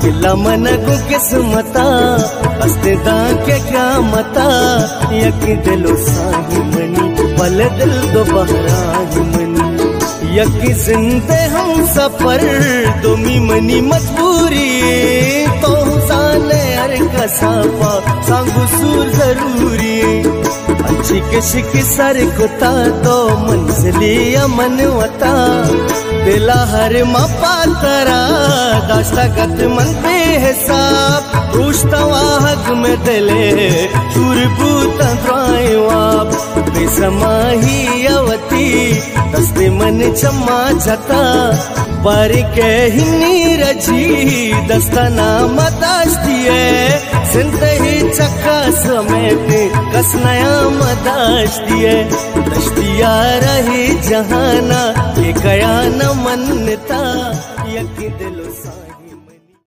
किला मन को किस्मता हस्ते दा के क्या मता यकी दिलो साही मनी पल दिल दो बहराही मनी यकी जिंदे हम सफर तुमी मनी मजबूरी तो साने हर कसापा सांगु सूर जरूरी अच्छी किसी सर कुता तो मंजिली मनवता दिला हर मापा तरा दास्ता गत मन पे हिसाब पूछता वाहक में दिले चूर पूता द्राइवाब बेसमाही अवती दस्ते मन चम्मा जाता पर के हिनी रजी दस्ता नाम दास्तिए सिंत ही चक्का समेत कसनया मदास्तिए दस्तिया रही जहाना ये कया न मनता यकी दिलो सा